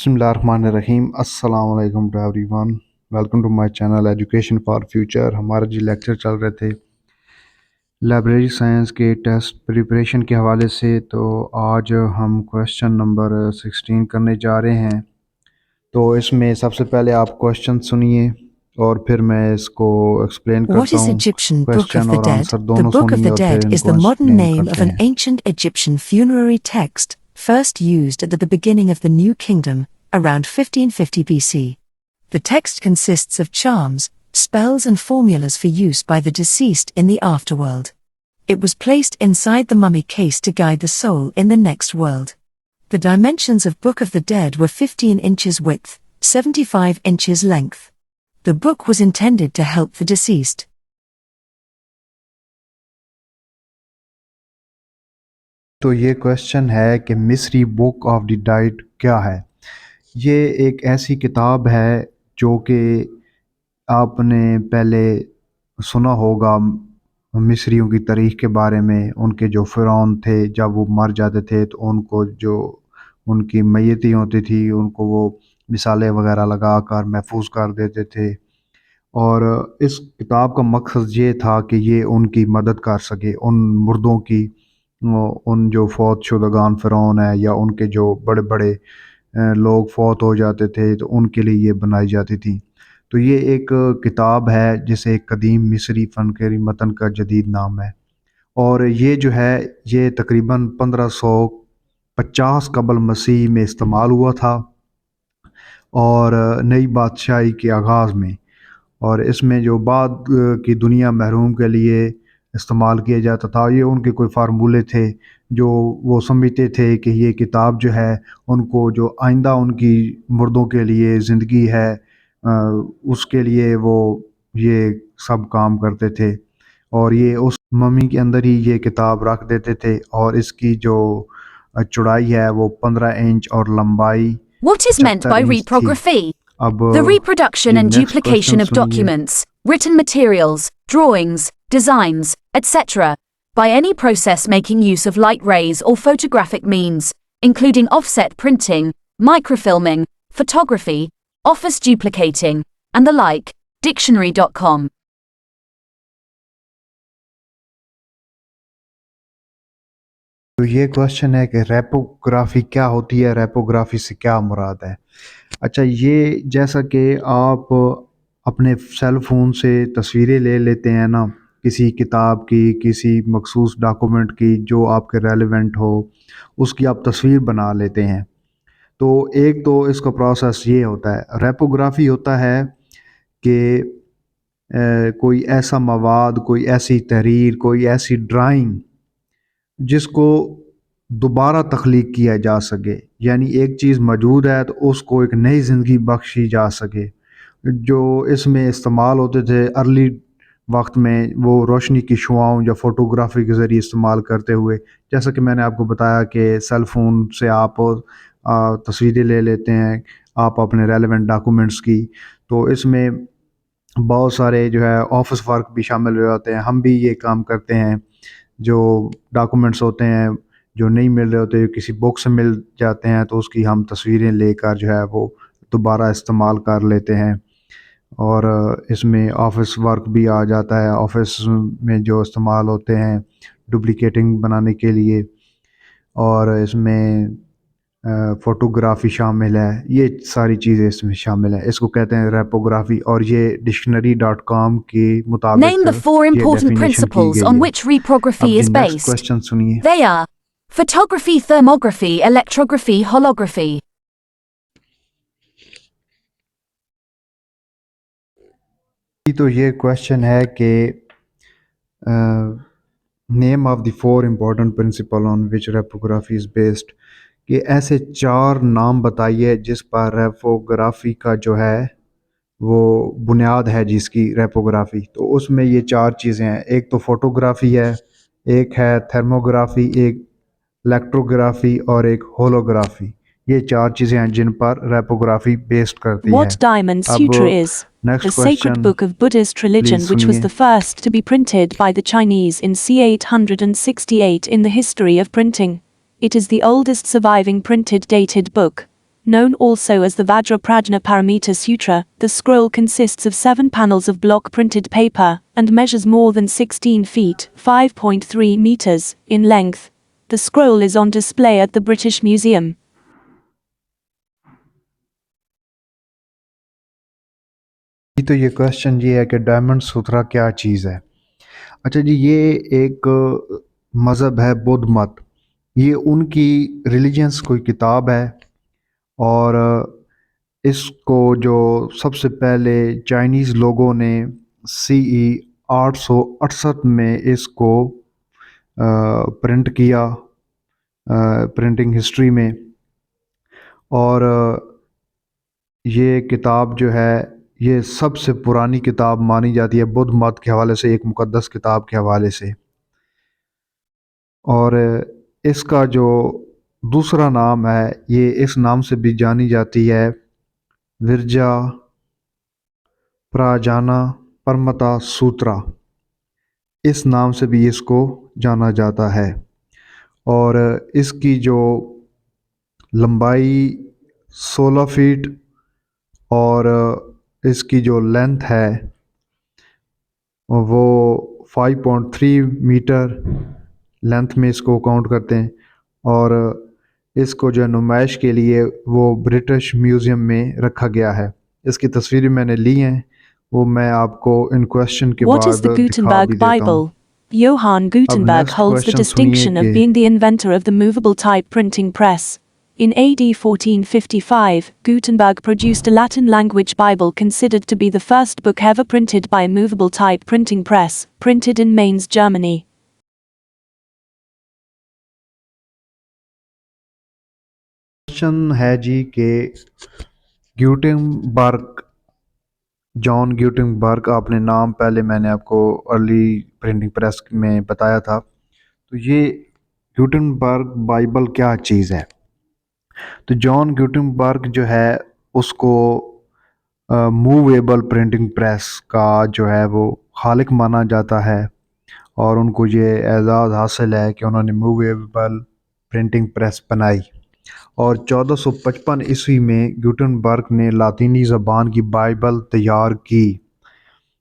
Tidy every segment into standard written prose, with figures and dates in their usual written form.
بسم اللہ الرحمن الرحیم. السلام علیکم to everyone. Welcome to my channel education for future. ہمارے لیکچر چل رہے تھے لائبریری سائنس کے ٹیسٹ پریپریشن کے حوالے سے. تو آج ہم کویشچن نمبر 16 کرنے جا رہے ہیں. تو اس میں سب سے پہلے آپ کویشچن سنیے اور پھر میں اس کو ایکسپلین What کرتا is ہوں. Egyptian Book of question the اور Dead? آنسر The دونوں Book of سنیے the اور پھر Dead ان is کو the modern explain name of کرتے an ہیں. ancient Egyptian funerary text, first used at the beginning of the New Kingdom, around 1550 BC. The text consists of charms, spells and formulas for use by the deceased in the afterworld. It was placed inside the mummy case to guide the soul in the next world. The dimensions of Book of the Dead were 15 inches width, 75 inches length. The book was intended to help the deceased. تو یہ question ہے کہ مصری book of the dead کیا ہے. یہ ایک ایسی کتاب ہے جو کہ آپ نے پہلے سنا ہوگا مصریوں کی تاریخ کے بارے میں. ان کے جو فرعون تھے جب وہ مر جاتے تھے تو ان کو جو ان کی میتیں ہوتی تھی ان کو وہ مثالیں وغیرہ لگا کر محفوظ کر دیتے تھے. اور اس کتاب کا مقصد یہ تھا کہ یہ ان کی مدد کر سکے، ان مردوں کی، ان جو فوت شدگان فرعون ہے یا ان کے جو بڑے بڑے لوگ فوت ہو جاتے تھے تو ان کے لیے یہ بنائی جاتی تھی. تو یہ ایک کتاب ہے جسے قدیم مصری فنکاری متن کا جدید نام ہے. اور یہ جو ہے یہ تقریباً 1550 قبل مسیح میں استعمال ہوا تھا اور نئی بادشاہی کے آغاز میں. اور اس میں جو بعد کی دنیا محروم کے لیے استعمال کیا جاتا تھا. یہ ان کے کوئی فارمولے تھے جو وہ سمجھتے تھے کہ یہ کتاب جو ہے ان کو جو آئندہ ان کی مردوں کے لیے زندگی ہے اس کے لیے وہ یہ سب کام کرتے تھے. اور یہ اس ممی کے اندر ہی یہ کتاب رکھ دیتے تھے. اور اس کی جو چوڑائی ہے وہ 15 انچ اور لمبائی What is meant 76 by inch تھی. reprography? اب The reproduction and next duplication question of سنیے. documents, written materials, drawings, designs, etc., by any process making use of light rays or photographic means, including offset printing, microfilming, photography, office duplicating, and the like. Dictionary.com. تو یہ question ہے کہ ریپوگرافی کیا ہوتی ہے، ریپوگرافی سے کیا مراد ہے. اچھا، یہ جیسا کہ آپ اپنے سیل فون سے تصویریں لے لیتے ہیں نا کسی کتاب کی، کسی مخصوص ڈاکومنٹ کی جو آپ کے ریلیونٹ ہو، اس کی آپ تصویر بنا لیتے ہیں. تو ایک تو اس کا پروسیس یہ ہوتا ہے. ریپوگرافی ہوتا ہے کہ کوئی ایسا مواد، کوئی ایسی تحریر، کوئی ایسی ڈرائنگ جس کو دوبارہ تخلیق کیا جا سکے. یعنی ایک چیز موجود ہے تو اس کو ایک نئی زندگی بخشی جا سکے. جو اس میں استعمال ہوتے تھے ارلی وقت میں وہ روشنی کی شعاؤں یا فوٹوگرافی کے ذریعے استعمال کرتے ہوئے، جیسا کہ میں نے آپ کو بتایا کہ سیل فون سے آپ تصویریں لے لیتے ہیں آپ اپنے ریلیونٹ ڈاکومنٹس کی. تو اس میں بہت سارے جو ہے آفس ورک بھی شامل ہو جاتے ہیں. ہم بھی یہ کام کرتے ہیں. جو ڈاکومنٹس ہوتے ہیں جو نہیں مل رہے ہوتے، کسی بک سے مل جاتے ہیں تو اس کی ہم تصویریں لے کر جو ہے وہ دوبارہ استعمال کر لیتے ہیں. اور اس میں آفس ورک بھی آ جاتا ہے، آفس میں جو استعمال ہوتے ہیں ڈپلیکیٹنگ بنانے کے لیے. اور اس میں فوٹوگرافی شامل ہے. یہ ساری چیزیں اس میں شامل ہیں. اس کو کہتے ہیں ریپوگرافی. اور یہ Dictionary.com کے مطابق Name the 4 یہ important ڈیفینیشن کی principles گئی on ہے. which reprography اب جی is نیکسٹ based. کویشچن سنیے. They are photography, thermography, electrography, holography. تو یہ کویشچن ہے کہ name of the 4 important principle on which reprography is based, کہ ایسے 4 نام بتائیے جس پر ریپوگرافی کا جو ہے وہ بنیاد ہے جس کی ریپوگرافی. تو اس میں یہ 4 چیزیں ہیں. ایک تو فوٹوگرافی ہے، ایک ہے تھرموگرافی، ایک الیکٹروگرافی اور ایک ہولوگرافی. یہ 4 چیزیں ہیں جن پر ریپوگرافی بیسڈ کرتی ہے. What Diamond اب Sutra is? The next sacred question book of Buddhist religion, please which was سنیے. the first to be printed by the Chinese in c. 868 in the history of printing. It is the oldest surviving printed dated book. known also as the Vajraprajna Paramita Sutra, the scroll consists of 7 panels of block printed paper and measures more than 16 feet, 5.3 meters, in length. The scroll is on display at the British Museum. تو یہ question یہ ہے کہ diamond سترا کیا چیز ہے. اچھا جی، یہ ایک مذہب ہے بدھ مت. یہ ان کی ریلیجنس کوئی کتاب ہے، اور اس کو جو سب سے پہلے چائنیز لوگوں نے CE 868 میں اس کو پرنٹ کیا پرنٹنگ ہسٹری میں. اور یہ کتاب جو ہے یہ سب سے پرانی کتاب مانی جاتی ہے بدھ مت کے حوالے سے، ایک مقدس کتاب کے حوالے سے. اور اس کا جو دوسرا نام ہے، یہ اس نام سے بھی جانی جاتی ہے ورجا پراجانا پرمتا سوترا. اس نام سے بھی اس کو جانا جاتا ہے. اور اس کی جو لمبائی 16 فیٹ اور اس کی جو لینتھ ہے وہ 5.3 میٹر لینتھ میں اس کو کاؤنٹ کرتے ہیں. اور اس کو جو نمائش کے لیے وہ برٹش میوزیم میں رکھا گیا ہے. اس کی تصویریں میں نے لی ہیں، وہ میں آپ کو ان کویشچن کے What is بعد the دکھا بھی Gutenberg دیتا ہوں. Bible? Johann Gutenberg next holds the question distinction سنیے of کہ being the inventor of the movable type printing press. In AD 1455, Gutenberg produced a Latin language Bible considered to be the first book ever printed by a movable type printing press, printed in Mainz, Germany. Question ہے جی کہ گیوٹنبرگ، جان گیوٹنبرگ، آپ نے نام پہلے میں نے آپ کو ارلی پرنٹنگ پریس میں بتایا تھا. تو یہ گیوٹنبرگ بائبل کیا چیز ہے؟ تو جان گیوٹنبرگ جو ہے اس کو موویبل پرنٹنگ پریس کا جو ہے وہ خالق مانا جاتا ہے، اور ان کو یہ اعزاز حاصل ہے کہ انہوں نے موویبل پرنٹنگ پریس بنائی. اور 1455 عیسوی میں گیوٹنبرگ نے لاطینی زبان کی بائبل تیار کی،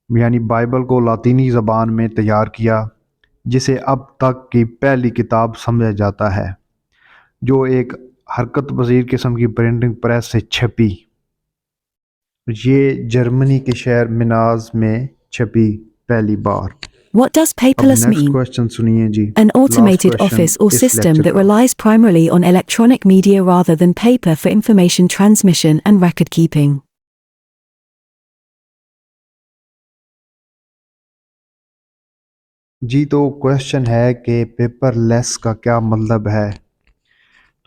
یعنی بائبل کو لاطینی زبان میں تیار کیا، جسے اب تک کی پہلی کتاب سمجھا جاتا ہے جو ایک حرکت پذیر قسم کی پرنٹنگ پریس سے چھپی. یہ جرمنی کے شہر مناز میں چھپی پہلی بار. What does اب paperless نیکسٹ mean? کویشچن سنیے جی. An last automated question office or اس system لیکچر that کا. relies primarily on electronic media rather than paper for information transmission and record keeping. جی تو کویشچن ہے کہ پیپر لیس کا کیا مطلب ہے.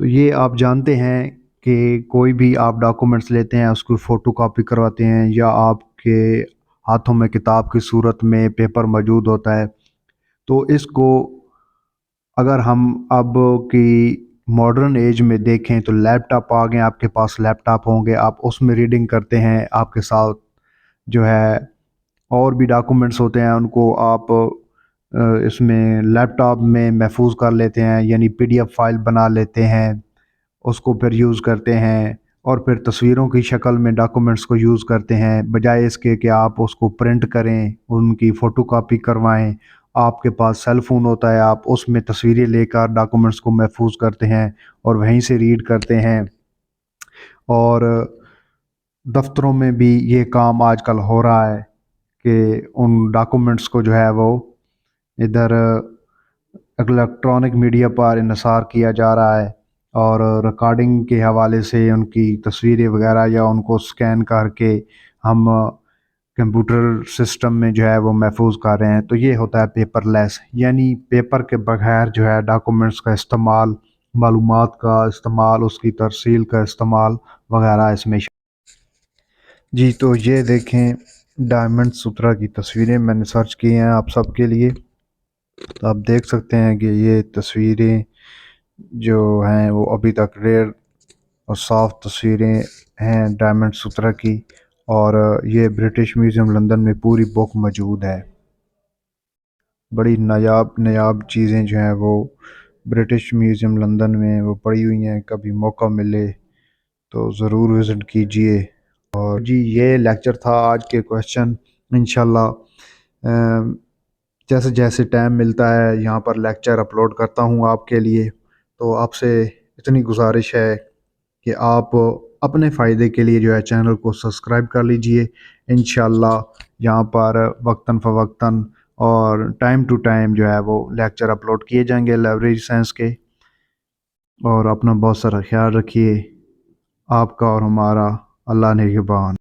تو یہ آپ جانتے ہیں کہ کوئی بھی آپ ڈاکومنٹس لیتے ہیں، اس کو فوٹو کاپی کرواتے ہیں، یا آپ کے ہاتھوں میں کتاب کی صورت میں پیپر موجود ہوتا ہے. تو اس کو اگر ہم اب کی ماڈرن ایج میں دیکھیں تو لیپ ٹاپ آ گئے، آپ کے پاس لیپ ٹاپ ہوں گے، آپ اس میں ریڈنگ کرتے ہیں. آپ کے ساتھ جو ہے اور بھی ڈاکومنٹس ہوتے ہیں، ان کو آپ اس میں لیپ ٹاپ میں محفوظ کر لیتے ہیں، یعنی PDF فائل بنا لیتے ہیں، اس کو پھر یوز کرتے ہیں، اور پھر تصویروں کی شکل میں ڈاکومنٹس کو یوز کرتے ہیں، بجائے اس کے کہ آپ اس کو پرنٹ کریں، ان کی فوٹو کاپی کروائیں. آپ کے پاس سیل فون ہوتا ہے، آپ اس میں تصویریں لے کر ڈاکومنٹس کو محفوظ کرتے ہیں اور وہیں سے ریڈ کرتے ہیں. اور دفتروں میں بھی یہ کام آج کل ہو رہا ہے کہ ان ڈاکومنٹس کو جو ہے وہ ادھر الیکٹرانک میڈیا پر انحصار کیا جا رہا ہے، اور ریکارڈنگ کے حوالے سے ان کی تصویریں وغیرہ یا ان کو سکین کر کے ہم کمپیوٹر سسٹم میں جو ہے وہ محفوظ کر رہے ہیں. تو یہ ہوتا ہے پیپر لیس، یعنی پیپر کے بغیر جو ہے ڈاکومنٹس کا استعمال، معلومات کا استعمال، اس کی ترسیل کا استعمال وغیرہ اس میں. جی تو یہ دیکھیں ڈائمنڈ سترا کی تصویریں میں نے سرچ کی ہیں آپ سب کے لیے. تو آپ دیکھ سکتے ہیں کہ یہ تصویریں جو ہیں وہ ابھی تک ریئر اور صاف تصویریں ہیں ڈائمنڈ سترا کی. اور یہ برٹش میوزیم لندن میں پوری بک موجود ہے. بڑی نایاب چیزیں جو ہیں وہ برٹش میوزیم لندن میں وہ پڑی ہوئی ہیں. کبھی موقع ملے تو ضرور وزٹ کیجئے. اور جی یہ لیکچر تھا آج کے کویشچن. انشاءاللہ جیسے جیسے ٹائم ملتا ہے یہاں پر لیکچر اپلوڈ کرتا ہوں آپ کے لیے. تو آپ سے اتنی گزارش ہے کہ آپ اپنے فائدے کے لیے جو ہے چینل کو سبسکرائب کر لیجئے. انشاءاللہ یہاں پر وقتاً فوقتاً اور ٹائم ٹو ٹائم جو ہے وہ لیکچر اپلوڈ کیے جائیں گے لائبریری سائنس کے. اور اپنا بہت سارا خیال رکھیے. آپ کا اور ہمارا اللہ نگہبان.